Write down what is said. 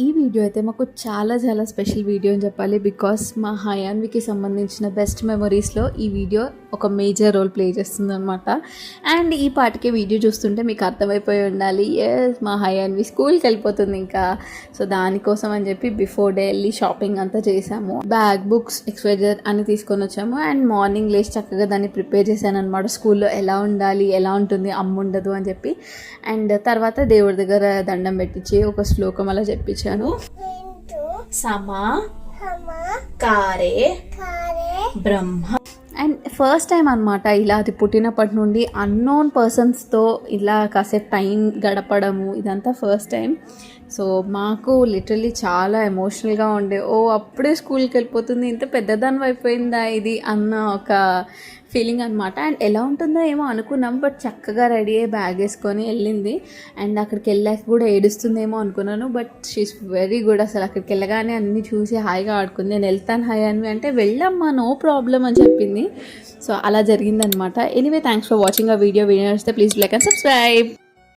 ఈ వీడియో అయితే మాకు చాలా చాలా స్పెషల్ వీడియో అని చెప్పాలి. బికాస్ మా హయాన్వికి సంబంధించిన బెస్ట్ మెమరీస్లో ఈ వీడియో ఒక మేజర్ రోల్ ప్లే చేస్తుంది అనమాట. అండ్ ఈ పాటికే వీడియో చూస్తుంటే మీకు అర్థమైపోయి ఉండాలి, మా హయాన్వి స్కూల్కి వెళ్ళిపోతుంది ఇంకా. సో దానికోసం అని చెప్పి బిఫోర్ డే వెళ్ళి షాపింగ్ అంతా చేసాము. బ్యాగ్, బుక్స్, ఎక్స్వైజర్ అని తీసుకొని వచ్చాము. అండ్ మార్నింగ్ లేచి చక్కగా దాన్ని ప్రిపేర్ చేశాను అనమాట. స్కూల్లో ఎలా ఉండాలి, ఎలా ఉంటుంది, అమ్మ ఉండదు అని చెప్పి. అండ్ తర్వాత దేవుడి దగ్గర దండం పెట్టించి ఒక శ్లోకం అలా చెప్పించాను. సమా కారే బ్రహ్మ. అండ్ ఫస్ట్ టైం అనమాట ఇలా అది పుట్టినప్పటి నుండి అన్నోన్ పర్సన్స్తో ఇలా కాసేపు టైం గడపడము, ఇదంతా ఫస్ట్ టైం. సో మాకు లిటరలీ చాలా ఎమోషనల్గా ఉండే, అప్పుడే స్కూల్కి వెళ్ళిపోతుంది, ఇంత పెద్దదాని అయిపోయిందా ఇది అన్న ఒక ఫీలింగ్ అనమాట. అండ్ ఎలా ఉంటుందో ఏమో అనుకున్నాం, బట్ చక్కగా రెడీ అయ్యి బ్యాగ్ వేసుకొని వెళ్ళింది. అండ్ అక్కడికి వెళ్ళాక కూడా ఏడుస్తుందేమో అనుకున్నాను, బట్ షీఈస్ వెరీ గుడ్. అసలు అక్కడికి వెళ్ళగానే అన్నీ చూసి హాయిగా ఆడుకుంది. నేను వెళ్తాను హయాన్వి అంటే వెళ్ళమ్మా, నో ప్రాబ్లం అని చెప్పింది. సో అలా జరిగిందనమాట. ఎనీవే, థ్యాంక్స్ ఫర్ వాచింగ్ ఆ వీడియో. నచ్చితే ప్లీజ్ లైక్ అండ్ సబ్స్క్రైబ్.